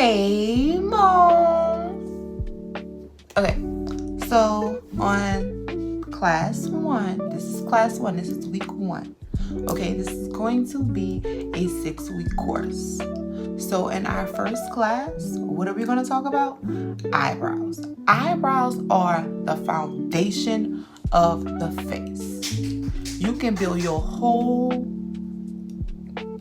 Hey, Mom. Okay, so on class one, this is class one, this is week one. Okay, this is going to be a 6-week course. So in our first class, what are we going to talk about? Eyebrows. Eyebrows are the foundation of the face. You can build your whole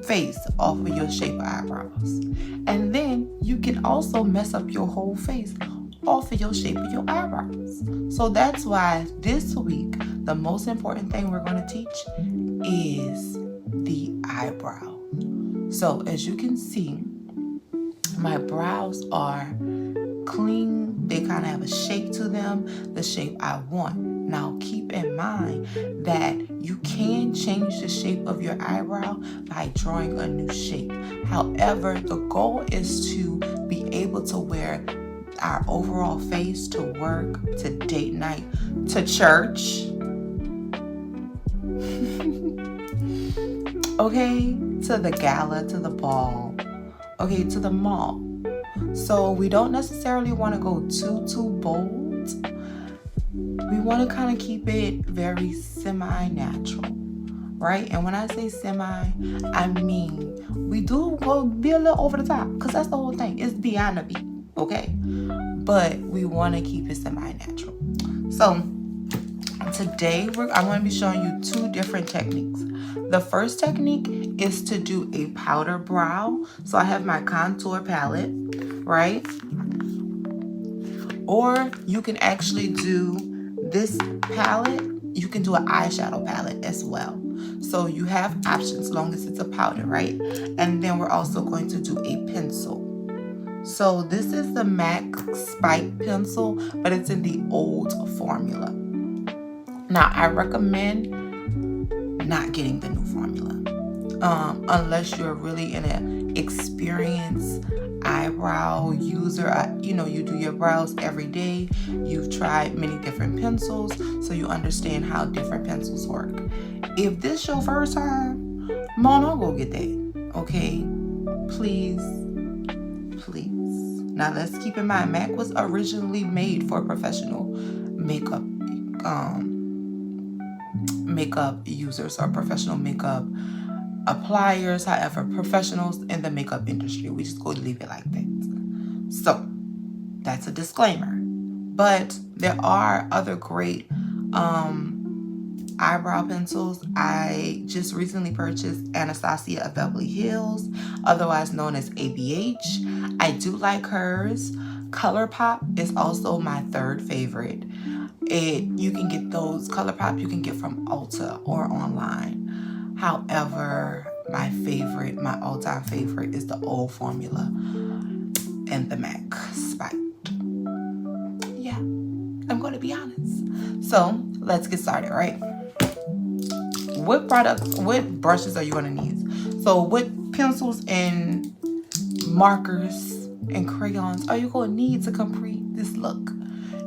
face off of your shape of eyebrows. And then you can also mess up your whole face off of your shape of your eyebrows. So that's why this week, the most important thing we're going to teach is the eyebrow. So as you can see, my brows are clean. They kind of have a shape to them, the shape I want. Now keep in mind that you can change the shape of your eyebrow by drawing a new shape. However, the goal is to be able to wear our overall face to work, to date night, to church. Okay, to the gala, to the ball, okay, to the mall. So we don't necessarily want to go too bold. We want to kind of keep it very semi-natural, right? And when I say semi, I mean we do go be a little over the top, because that's the whole thing. It's beyond the beat, okay? But we want to keep it semi-natural. So today I'm going to be showing you 2 different techniques. The first technique is to do a powder brow. So I have my contour palette, right? Or you can actually do this palette. You can do an eyeshadow palette as well. So you have options as long as it's a powder, right? And then we're also going to do a pencil. So this is the MAC Spike pencil, but it's in the old formula. Now I recommend not getting the new formula unless you're really an experienced eyebrow user. You do your brows every day. You've tried many different pencils, so you understand how different pencils work. If this your first time, Mom, don't go get that. Okay, please. Now let's keep in mind, MAC was originally made for professional makeup users or professional makeup appliers. However, professionals in the makeup industry, we just go to leave it like that. So that's a disclaimer. But there are other great eyebrow pencils. I just recently purchased Anastasia of Beverly Hills, otherwise known as ABH. I do like hers. ColourPop is also my third favorite. You can get those ColourPop you can get from Ulta or online. However, my all-time favorite is the old formula and the MAC Spike. Yeah, I'm going to be honest. So let's get started, right? What brushes are you going to need? So what pencils and markers and crayons are you going to need to complete this look?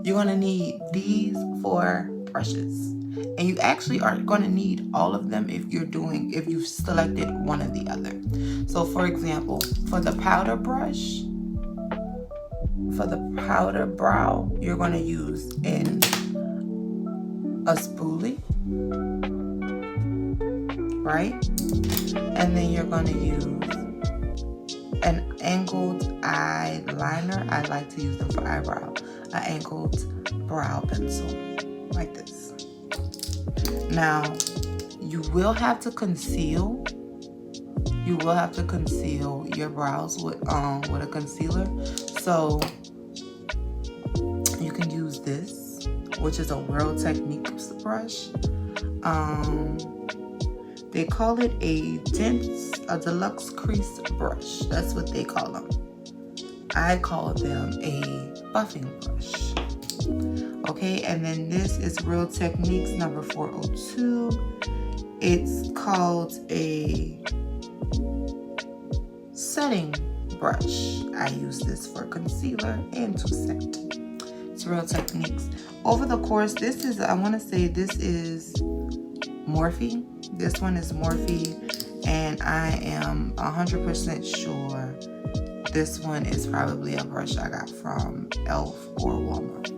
You're going to need these 4 brushes. And you actually are going to need all of them if you've selected one or the other. So for example, for the powder brush, for the powder brow, you're going to use a spoolie, right? And then you're going to use an angled eyeliner. I like to use them for eyebrow. An angled brow pencil, like this. Now, you will have to conceal. You will have to conceal your brows with a concealer. So you can use this, which is a World Techniques brush. They call it a deluxe crease brush. That's what they call them. I call them a buffing brush. Okay, and then this is Real Techniques number 402. It's called a setting brush. I use this for concealer and to set. It's Real Techniques. Over the course, I want to say this is Morphe. This one is Morphe, and I am 100% sure This one is probably a brush I got from e.l.f. or Walmart.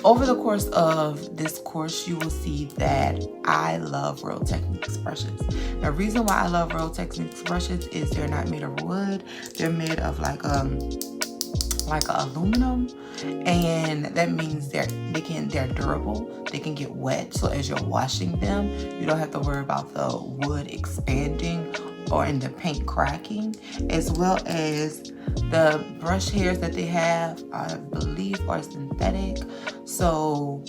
Over the course of this course, you will see that I love Real Techniques brushes. The reason why I love Real Techniques brushes is they're not made of wood. They're made of like aluminum, and that means they're durable. They can get wet, so as you're washing them, you don't have to worry about the wood expanding or in the paint cracking, as well as the brush hairs that they have, I believe, are synthetic, so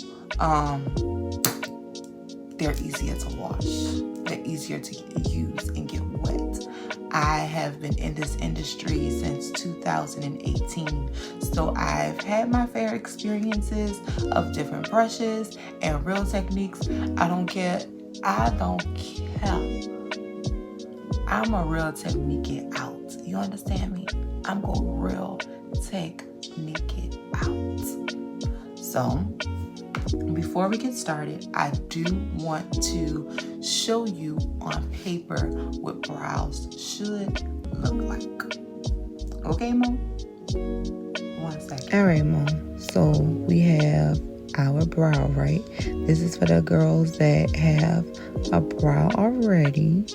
they're easier to wash. They're easier to use and get wet. I have been in this industry since 2018, so I've had my fair experiences of different brushes and Real Techniques. I don't care. I'm a Real Technique it out. You understand me? I'm going to Real Technique it out. So, before we get started, I do want to show you on paper what brows should look like. Okay, Mo? 1 second. All right, Mo. So we have our brow, right? This is for the girls that have a brow already,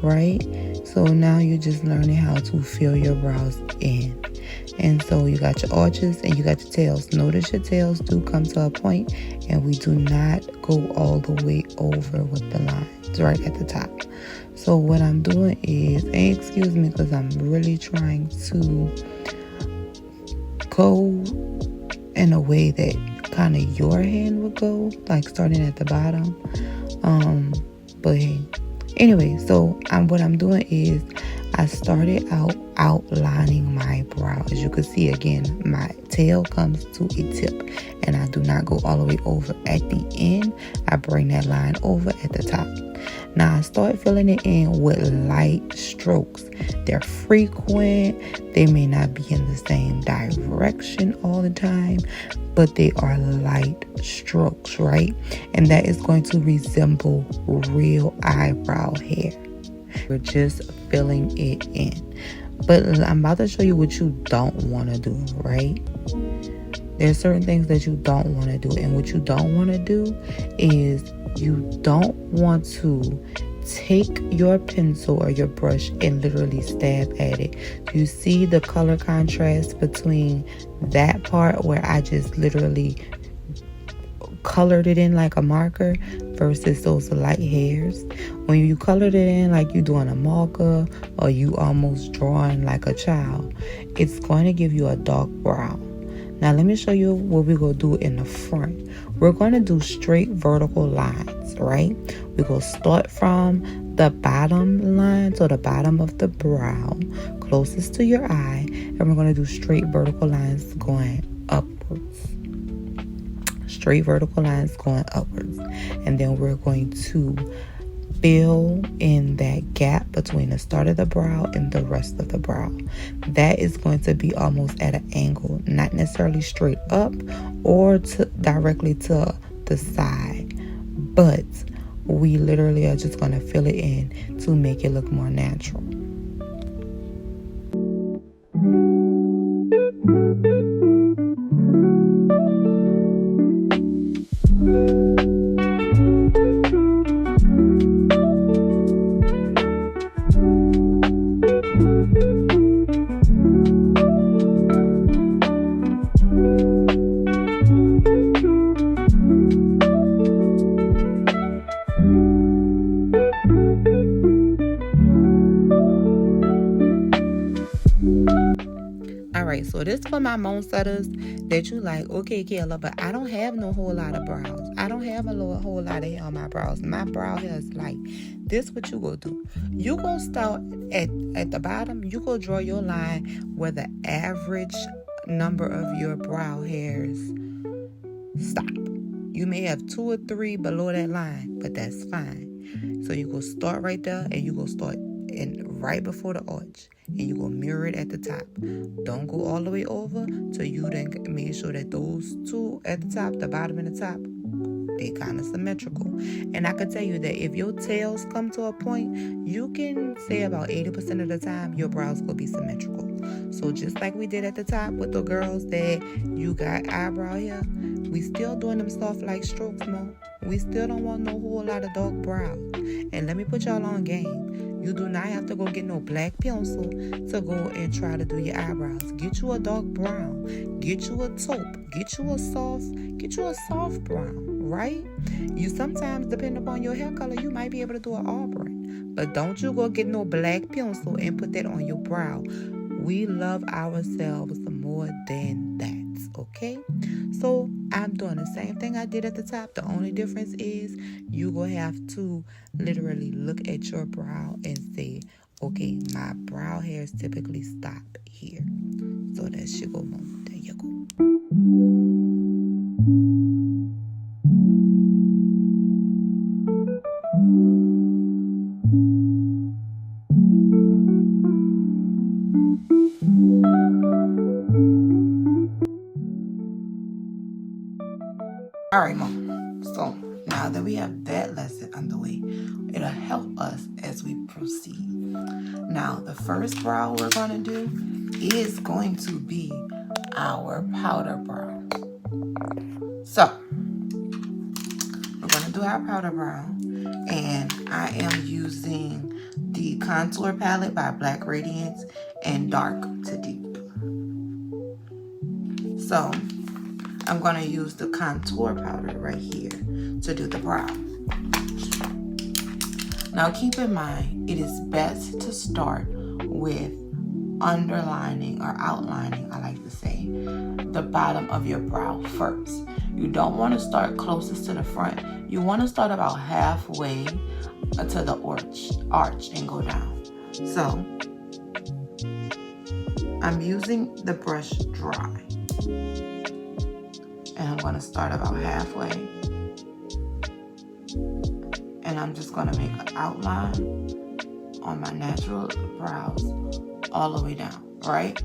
right? So now you're just learning how to fill your brows in. And so you got your arches and you got your tails. Notice your tails do come to a point, and we do not go all the way over with the lines right at the top. So what I'm doing is, and excuse me because I'm really trying to go in a way that kind of your hand would go, like starting at the bottom. But hey, anyway, so what I'm doing is I started out outlining my brow. As you can see, again, my tail comes to a tip, and I do not go all the way over at the end. I bring that line over at the top. Now I start filling it in with light strokes. They're frequent. They may not be in the same direction all the time, but they are light strokes, right? And that is going to resemble real eyebrow hair. We're just filling it in. But I'm about to show you what you don't want to do, right? There's certain things that you don't want to do. And what you don't want to do is you don't want to take your pencil or your brush and literally stab at it. You see the color contrast between that part where I just literally colored it in like a marker versus those light hairs. When you colored it in like you doing a marker or you almost drawing like a child, it's going to give you a dark brown. Now let me show you what we're going to do in the front. We're going to do straight vertical lines, right? We're going to start from the bottom line, so the bottom of the brow closest to your eye, and we're going to do straight vertical lines going upwards. Straight vertical lines going upwards. And then we're going to fill in that gap between the start of the brow and the rest of the brow. That is going to be almost at an angle, not necessarily straight up or directly to the side, but we literally are just going to fill it in to make it look more natural. Alright, so this for my moan setters that you like, okay, Kayla, but I don't have no whole lot of brows. I don't have a whole lot of hair on my brows. My brow hair is light. This what you go do. You go start at the bottom. You go draw your line where the average number of your brow hairs stop. You may have 2 or 3 below that line, but that's fine. So you go start right there, and you go start right before the arch, and you go mirror it at the top. Don't go all the way over till you then make sure that those 2 at the top, the bottom and the top, they kind of symmetrical. And I can tell you that if your tails come to a point, you can say about 80% of the time your brows will be symmetrical. So just like we did at the top with the girls that you got eyebrow hair, we still doing them soft like strokes, Mo. We still don't want no whole lot of dark brows. And let me put y'all on game. You do not have to go get no black pencil to go and try to do your eyebrows. Get you a dark brown. Get you a taupe. Get you a soft brown, right? You sometimes, depending upon your hair color, you might be able to do an auburn. But don't you go get no black pencil and put that on your brow. We love ourselves more than that, okay? So I'm doing the same thing I did at the top. The only difference is you gonna have to literally look at your brow and say, okay, my brow hairs typically stop here. So that should go on. There you go. All right, Mom. So now that we have that lesson underway, it'll help us as we proceed. Now, the first brow we're going to do is going to be our powder brow. So, we're going to do our powder brow, and I am using the Contour Palette by Black Radiance and Dark to Deep. So, I'm going to use the contour powder right here to do the brow. Now keep in mind, it is best to start with underlining or outlining, I like to say, the bottom of your brow first. You don't want to start closest to the front. You want to start about halfway to the arch and go down. So I'm using the brush dry. And I'm going to start about halfway. And I'm just going to make an outline on my natural brows all the way down, right?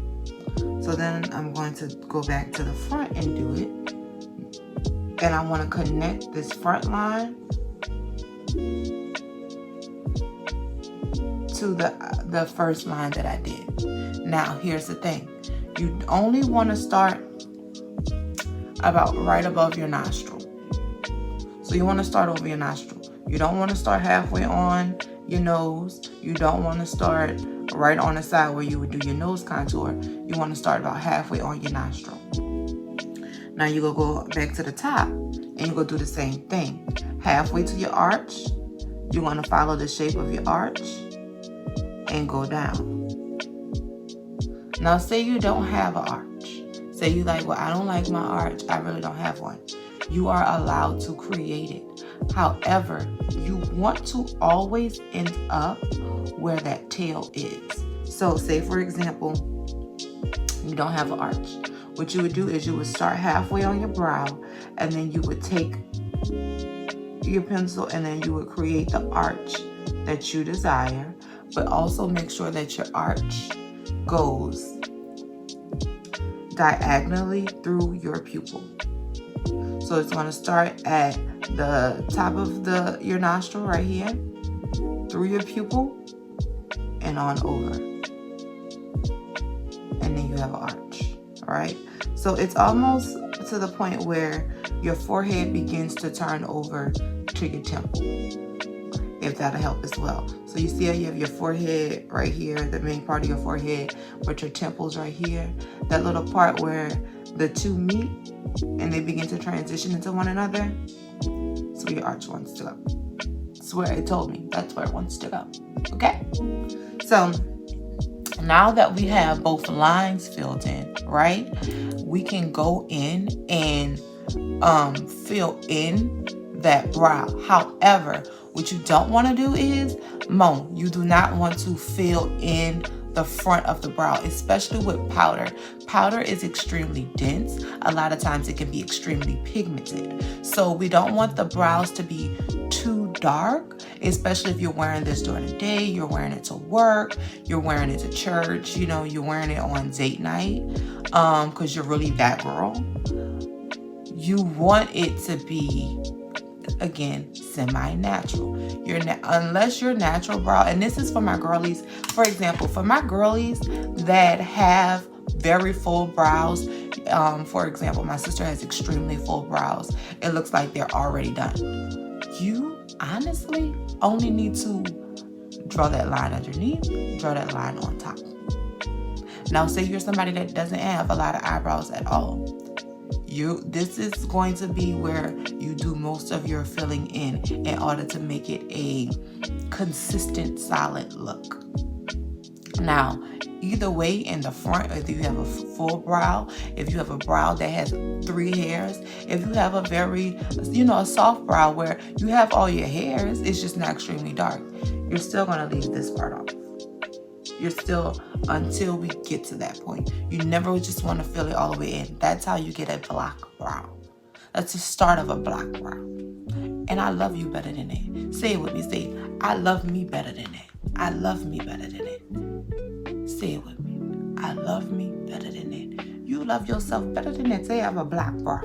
So then I'm going to go back to the front and do it. And I want to connect this front line to the first line that I did. Now, here's the thing. You only want to start about right above your nostril. So you want to start over your nostril. You don't want to start halfway on your nose. You don't want to start right on the side where you would do your nose contour. You want to start about halfway on your nostril. Now you go back to the top and you go do the same thing. Halfway to your arch, you want to follow the shape of your arch and go down. Now say you don't have an arch. Say you like, well, I don't like my arch. I really don't have one. You are allowed to create it. However, you want to always end up where that tail is. So say, for example, you don't have an arch. What you would do is you would start halfway on your brow, and then you would take your pencil and then you would create the arch that you desire, but also make sure that your arch goes diagonally through your pupil. So it's going to start at the top of your nostril right here, through your pupil, and on over. And then you have an arch, all right? So it's almost to the point where your forehead begins to turn over to your temple, if that'll help as well. So you see how you have your forehead right here, the main part of your forehead, but your temples right here. That little part where the two meet and they begin to transition into one another. So your arch wants to go. That's where it told me. That's where it wants to go. Okay? So now that we have both lines filled in, right? We can go in and fill in that brow. However, what you don't want to do is, you do not want to fill in the front of the brow, especially with powder. Powder is extremely dense. A lot of times it can be extremely pigmented. So we don't want the brows to be too dark, especially if you're wearing this during the day, you're wearing it to work, you're wearing it to church, you're wearing it on date night, because you're really that girl. You want it to be again, semi-natural. Unless your natural brow, and this is for my girlies. For example, for my girlies that have very full brows, for example, my sister has extremely full brows. It looks like they're already done. You honestly only need to draw that line underneath, draw that line on top. Now, say you're somebody that doesn't have a lot of eyebrows at all. This is going to be where you do most of your filling in order to make it a consistent, solid look. Now, either way, in the front, if you have a full brow, if you have a brow that has 3 hairs, if you have a very, a soft brow where you have all your hairs, it's just not extremely dark, you're still going to leave this part off. You're still, until we get to that point. You never just want to fill it all the way in. That's how you get a black brow. That's the start of a black brow. And I love you better than that. Say it with me. Say, I love me better than that. I love me better than that. Say it with me. I love me better than that. You love yourself better than that. Say I have a black brow.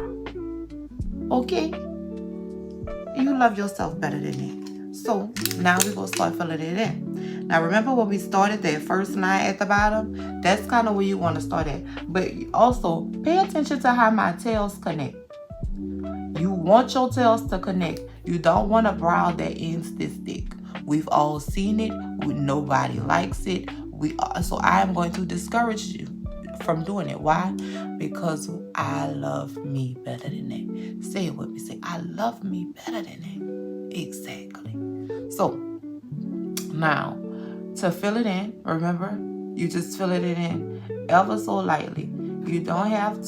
Okay? You love yourself better than that. So now we're going to start filling it in. Now remember when we started that first line at the bottom? That's kind of where you want to start at. But also pay attention to how my tails connect. You want your tails to connect. You don't want a brow that ends this thick. We've all seen it. Nobody likes it. So I am going to discourage you from doing it. Why? Because I love me better than that. Say it with me. Say, I love me better than that. Exactly. So now, to fill it in, remember, you just fill it in ever so lightly. You don't have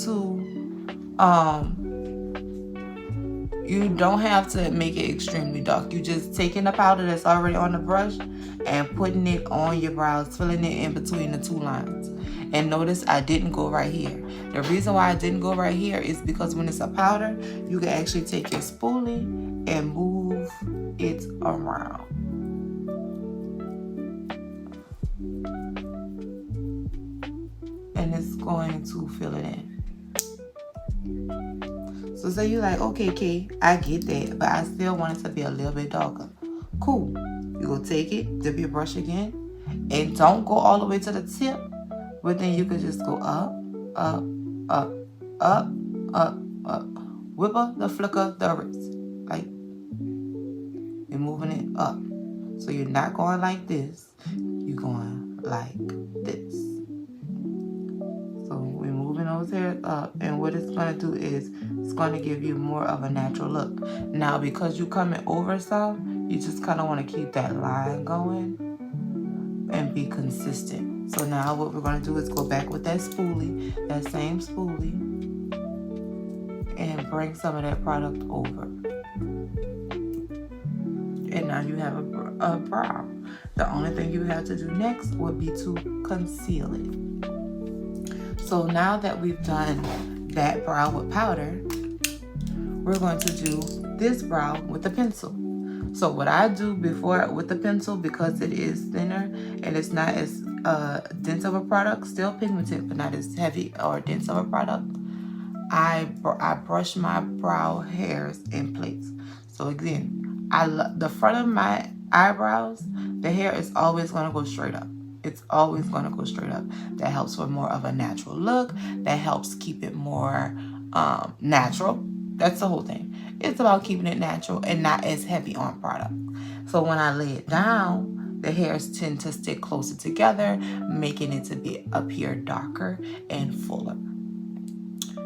to make it extremely dark. You just taking the powder that's already on the brush and putting it on your brows, filling it in between the 2 lines. And notice I didn't go right here. The reason why I didn't go right here is because when it's a powder, you can actually take your spoolie and move it around. And it's going to fill it in. So say you're like, okay, Kay, I get that, but I still want it to be a little bit darker. Cool. You go take it, dip your brush again, and don't go all the way to the tip, but then you could just go up, up, up, up, up, up. Whipper the flicker the wrist. Like, you're moving it up. So you're not going like this. You're going like this. So we're moving those hairs up, and what it's going to do is it's going to give you more of a natural look. Now, because you're coming over some, you just kind of want to keep that line going and be consistent. So now what we're going to do is go back with that spoolie, that same spoolie, and bring some of that product over. And now you have a brow. The only thing you have to do next would be to conceal it. So now that we've done that brow with powder, we're going to do this brow with the pencil. So what I do before with the pencil, because it is thinner and it's not as dense of a product, still pigmented but not as heavy or dense of a product, I brush my brow hairs in place. So again, the front of my eyebrows, the hair is always going to go straight up. It's always going to go straight up. That helps for more of a natural look. That helps keep it more natural. That's the whole thing. It's about keeping it natural and not as heavy on product. So when I lay it down, the hairs tend to stick closer together, making it to appear darker and fuller.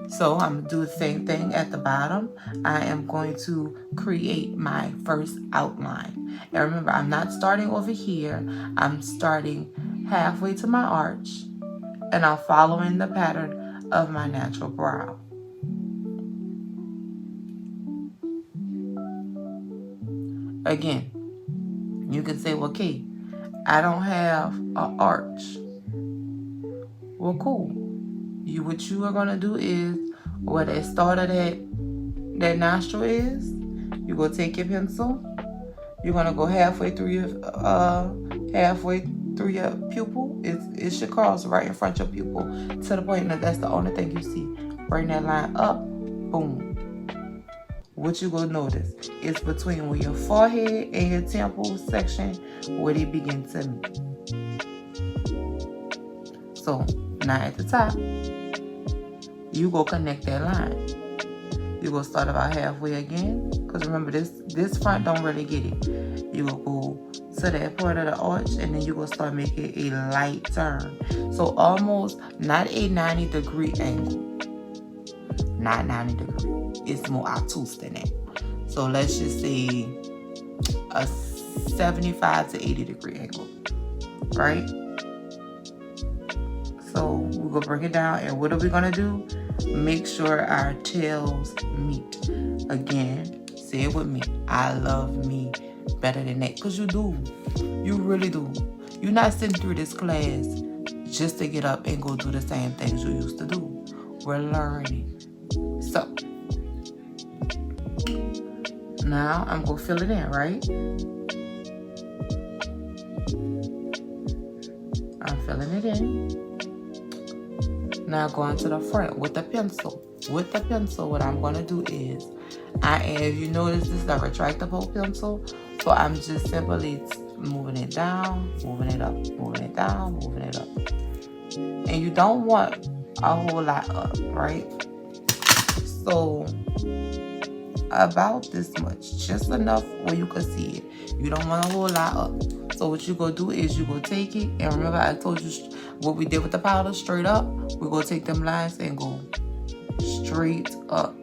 So I'm going to do the same thing at the bottom. I am going to create my first outline. And remember, I'm not starting over here. I'm starting halfway to my arch, and I'm following the pattern of my natural brow. Again, you can say, well, Kay, I don't have an arch. Well, cool. What you are going to do is, where the start of that nostril is, you're going to take your pencil. You're going to go halfway through your pupil. It should cross right in front of your pupil to the point that that's the only thing you see. Bring that line up. Boom. what you gonna notice? It's between where your forehead and your temple section where they begin to meet. So now at the top, you go connect that line. You go start about halfway again, because remember this front don't really get it. You go to that part of the arch, and then you go start making a light turn. So almost not a 90-degree angle. Not 90 degrees. It's more obtuse than that. So let's just say a 75 to 80-degree angle, right? So we're gonna bring it down, and what are we gonna do? Make sure our tails meet. Again, say it with me. I love me better than that, because you do. You really do. You're not sitting through this class just to get up and go do the same things you used to do. We're learning. So now I'm gonna fill it in, right? I'm filling it in. Now going to the front with the pencil. With the pencil, what I'm gonna do is, if you notice, this is a retractable pencil, so I'm just simply moving it down, moving it up, moving it down, moving it up. And you don't want a whole lot up, right? So about this much, just enough where you can see it. You don't want a whole lot up. So what you gonna do is you gonna take it, and remember I told you what we did with the powder, straight up. We're gonna take them lines and go straight up.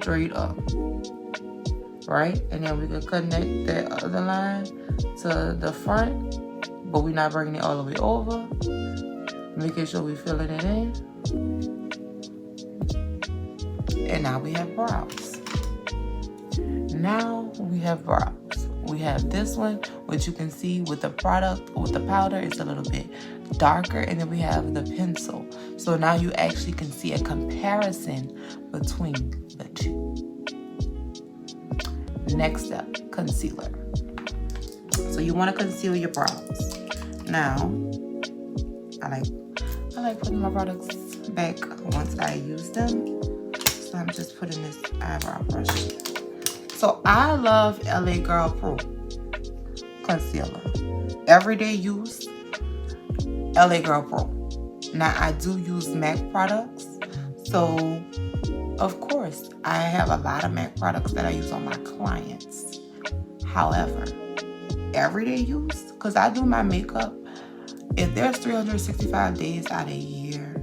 Straight up. Right? And then we can connect that other line to the front, but we're not bringing it all the way over. Making sure we're filling it in. And now we have brows. Now we have brows. We have this one, which you can see with the product, with the powder, it's a little bit darker. And then we have the pencil. So now you actually can see a comparison between the two. Next step, concealer. So you want to conceal your brows. Now, I like putting my products back once I use them. So I'm just putting this eyebrow brush. So I love LA Girl Pro concealer. Everyday use, LA Girl Pro. Now I do use MAC products. So of course I have a lot of MAC products that I use on my clients. However, everyday use, because I do my makeup, if there's 365 days out of a year,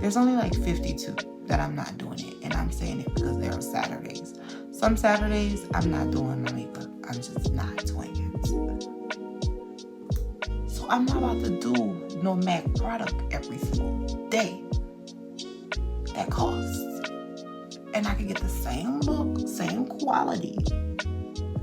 there's only like 52 that I'm not doing it. And I'm saying it because there are Saturdays. Some Saturdays, I'm not doing my makeup. I'm just not doing it. So I'm not about to do no MAC product every single day. That costs. And I can get the same look, same quality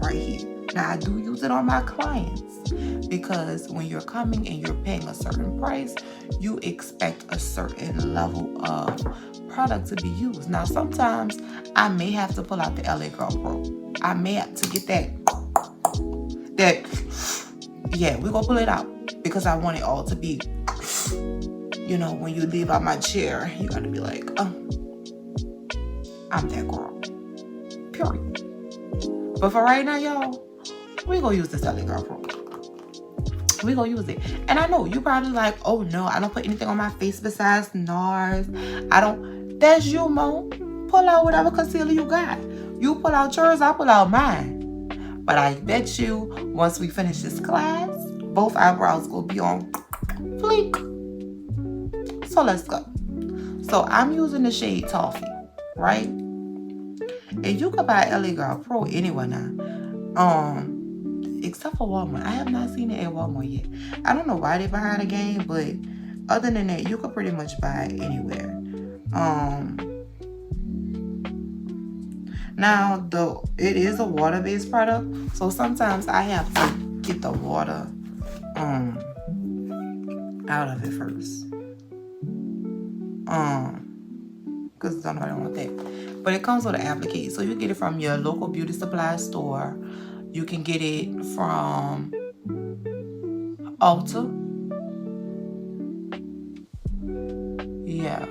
right here. Now, I do use it on my clients because when you're coming and you're paying a certain price, you expect a certain level of product to be used. Now, sometimes I may have to pull out the LA Girl Pro. I may have to get that, yeah, we're gonna pull it out because I want it all to be, you know, when you leave out my chair, you're gonna be like, oh, I'm that girl, period. But for right now, y'all, we're gonna use this LA Girl Pro. We're gonna use it. And I know you probably like, oh no, I don't put anything on my face besides NARS. I don't. That's you, Mo. Pull out whatever concealer you got. You pull out yours, I pull out mine. But I bet you, once we finish this class, both eyebrows will be on fleek. So let's go. So I'm using the shade Toffee, right? And you can buy LA Girl Pro anywhere now. Except for Walmart. I have not seen it at Walmart yet. I don't know why they're behind the game, but other than that, you could pretty much buy it anywhere. Now, it is a water-based product, so sometimes I have to get the water out of it first. Because somebody don't want that. But it comes with an applicator, so you get it from your local beauty supply store. You can get it from Ulta. Yeah.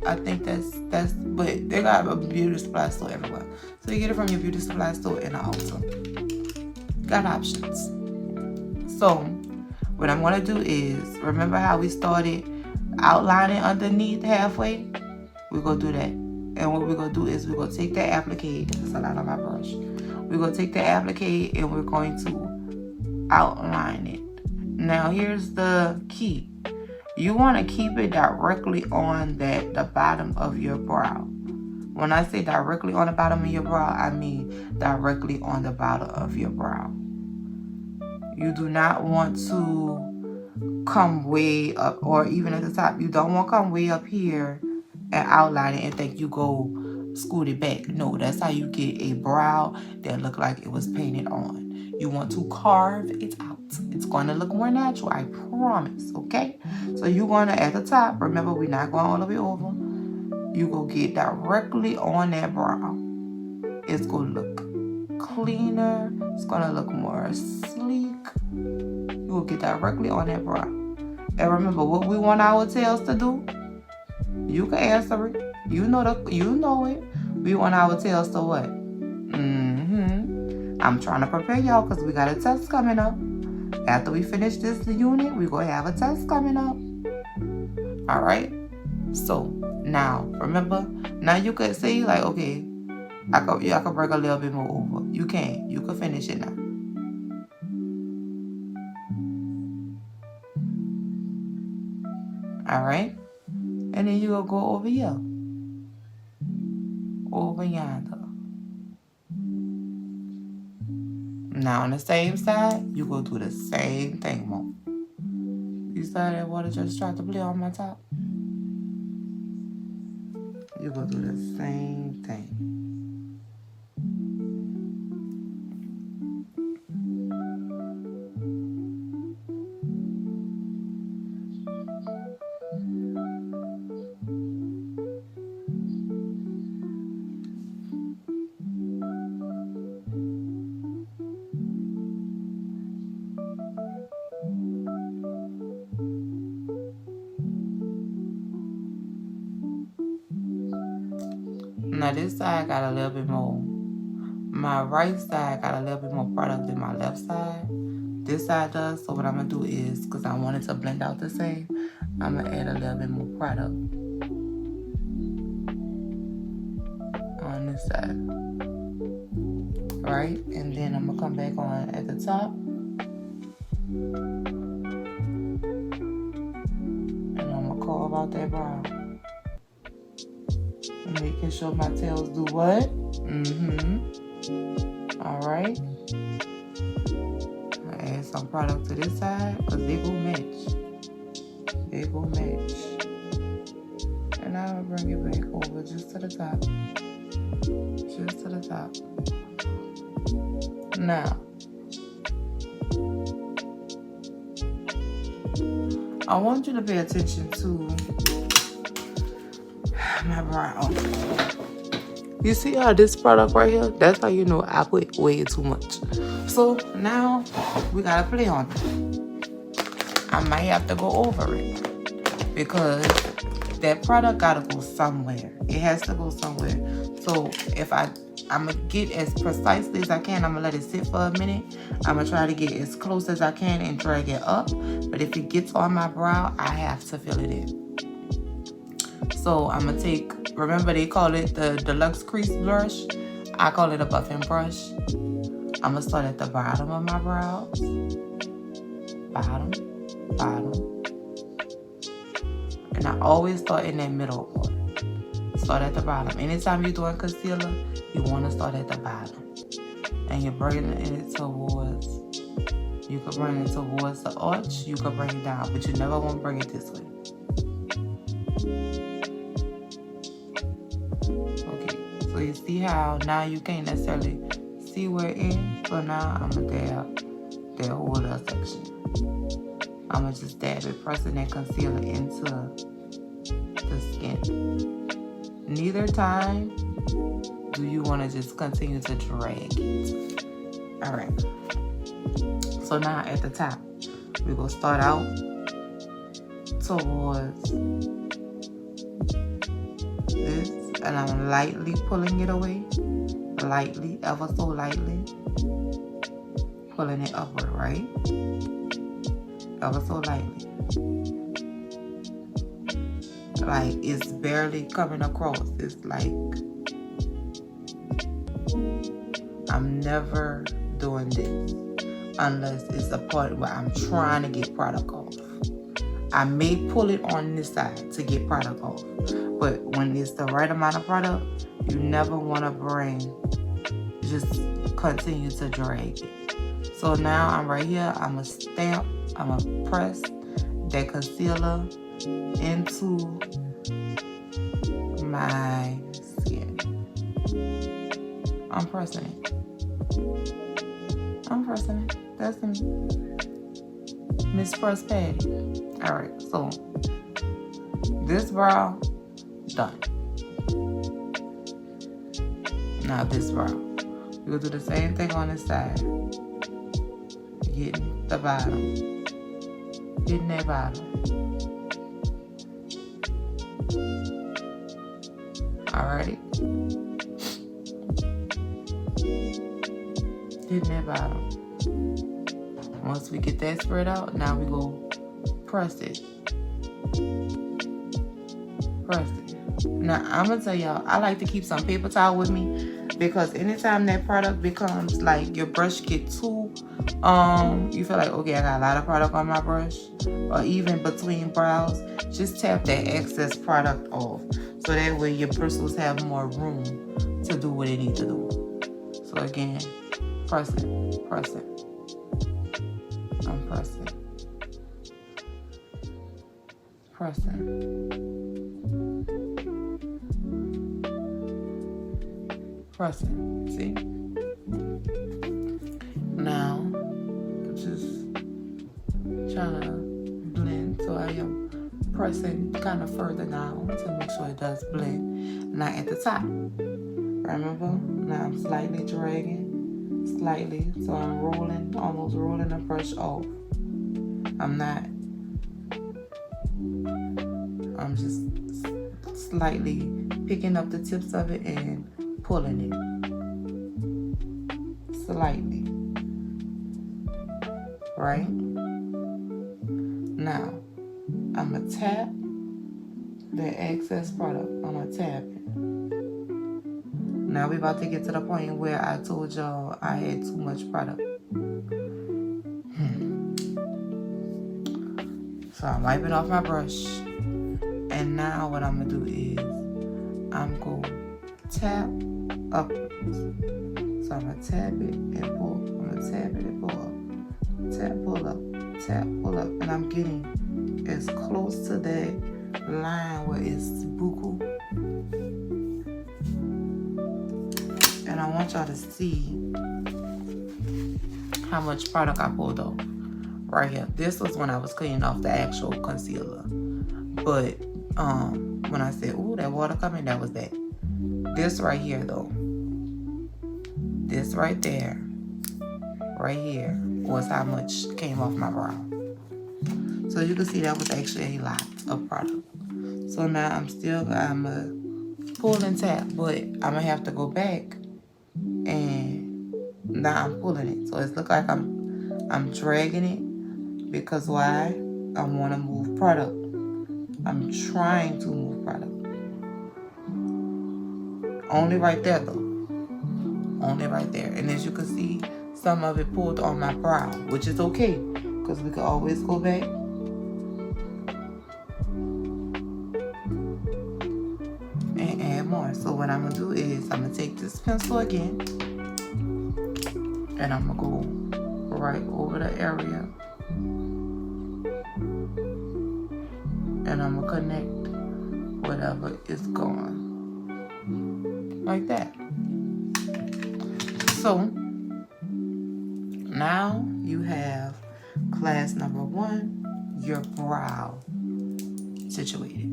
I think that's, but they got a beauty supply store everywhere. So you get it from your beauty supply store in the Ulta. Got options. So what I'm gonna do is, remember how we started outlining underneath halfway? We're gonna do that. And what we're gonna do is we're gonna take that applique. That's a lot on my brush. We're gonna take the applique and we're going to outline it. Now here's the key. You want to keep it directly on the bottom of your brow. When I say directly on the bottom of your brow, I mean directly on the bottom of your brow. You do not want to come way up, or even at the top. You don't want to come way up here and outline it and think you go scoot it back. No, that's how you get a brow that look like it was painted on. You want to carve it out. It's going to look more natural, I promise, okay? So you're going to, at the top, remember we're not going all the way over. You go get directly on that brow. It's going to look cleaner. It's going to look more sleek. You will get directly on that brow. And remember, what we want our tails to do, you can answer it. You know it. We want our tails to what? I'm trying to prepare y'all because we got a test coming up. After we finish this unit, we're going to have a test coming up. All right? So, now, remember, now you could say, like, okay, I could bring a little bit more over. You can. You can finish it now. All right? And then you will go over here. Over yonder. Now on the same side, you go do the same thing, Mom. You saw that water just tried to play on my top? You go do the same thing. Now this side got a little bit more. My right side got a little bit more product than my left side. This side does. So what I'm going to do is, because I want it to blend out the same, I'm going to add a little bit more product on this side. Right? And then I'm going to come back on at the top. And I'm going to carve out that brow. Making sure my tails do what? Alright. I add some product to this side because they go match. They go match. And I'll bring it back over just to the top. Just to the top. Now, I want you to pay attention to my brow. You see how this product right here? That's how you know I put way too much. So now we gotta play on it. I might have to go over it because that product gotta go somewhere. It has to go somewhere. So if I'm gonna get as precisely as I can. I'm gonna let it sit for a minute. I'm gonna try to get as close as I can and drag it up. But if it gets on my brow, I have to fill it in. So I'm gonna take, remember they call it the Deluxe Crease Brush. I call it a buffing brush. I'm gonna start at the bottom of my brows. Bottom. And I always start in that middle part. Start at the bottom. Anytime you're doing concealer, you wanna start at the bottom. And you're bringing it towards, you could bring it towards the arch, you could bring it down, but you never wanna bring it this way. So you see how now you can't necessarily see where it ends. So now I'm gonna dab that whole little section. I'm gonna just dab it, pressing that concealer into the skin. Neither time do you wanna just continue to drag it. All right. So now at the top, we're gonna start out towards this, and I'm lightly pulling it away. Lightly, ever so lightly. Pulling it upward, right? Ever so lightly. Like it's barely coming across. It's like I'm never doing this unless it's a part where I'm trying to get product off. I may pull it on this side to get product off, but when it's the right amount of product, you never want to just continue to drag it. So now I'm right here. I'm going to stamp, I'm going to press that concealer into my skin. I'm pressing it. That's me. Miss Press Patty. Alright, so this brow, done. Now this brow. We'll do the same thing on this side. Getting the bottom. Getting that bottom. Alrighty. Hitting that bottom. Once we get that spread out, now we go press it. Press it. Now I'm gonna tell y'all, I like to keep some paper towel with me because anytime that product becomes like your brush get too, you feel like, okay, I got a lot of product on my brush, or even between brows, just tap that excess product off. So that way your bristles have more room to do what they need to do. So again, press it. I'm pressing. See? Now, I'm just trying to blend, so I am pressing kind of further now to make sure it does blend. Not at the top. Remember? Now I'm slightly dragging. Slightly, so I'm rolling, almost rolling the brush off. I'm just slightly picking up the tips of it and pulling it. Slightly. Right? Now, I'm going to tap the excess product. I'm going to tap it. Now we're about to get to the point where I told y'all I had too much product. So I'm wiping off my brush. And now what I'm going to do is I'm going to tap upwards. So I'm going to tap it and pull. I'm going to tap it and pull up. Tap, pull up. Tap, pull up. And I'm getting as close to that line where it's buccal. And I want y'all to see how much product I pulled off right here. This was when I was cleaning off the actual concealer. But when I said, ooh, that water coming, that was that. This right here though. This right there. Right here was how much came off my brow. So you can see that was actually a lot of product. So now I'm a pull and tap, but I'm gonna have to go back. And now I'm pulling it. So it looks like I'm dragging it because why? I want to move product. I'm trying to move product. Only right there though. Only right there. And as you can see, some of it pulled on my brow, which is okay because we can always go back. And add more. So what I'm going to do is I'm going to take this pencil again. And I'm going to go right over the area. And I'm going to connect whatever is going. Like that. So, now you have class number 1, your brow situated.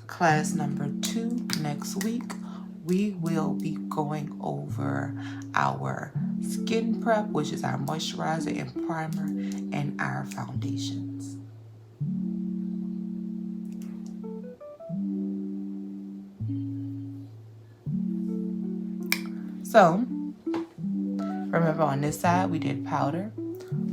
Class number 2, next week, we will be going over our skin prep, which is our moisturizer and primer, and our foundations. So, remember on this side we did powder.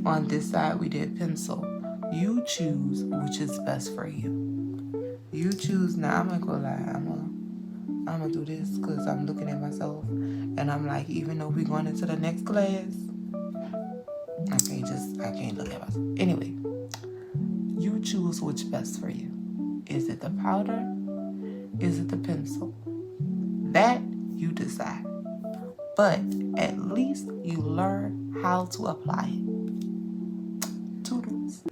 On this side we did pencil. You choose which is best for you. You choose. Now I'm gonna go lie. I'm gonna do this because I'm looking at myself and I'm like, even though we're going into the next class, I can't look at myself. Anyway, you choose which best for you. Is it the powder? Is it the pencil? That you decide. But at least you learn how to apply it. Toodles.